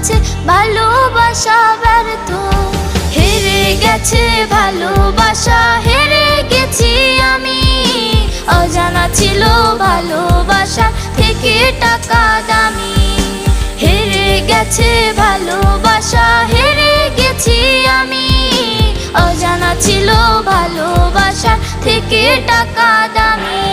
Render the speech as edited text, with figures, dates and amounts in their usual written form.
গেছে ভালোবাসা ব্যর্থ, হেরে গেছে ভালোবাসা, হেরে গেছি আমি। অজানা ছিল ভালোবাসা থেকে টাকা দামি, হেরে গেছে ভালোবাসা, হেরে গেছি আমি। অজানা ছিল ভালোবাসা থেকে টাকা দামি।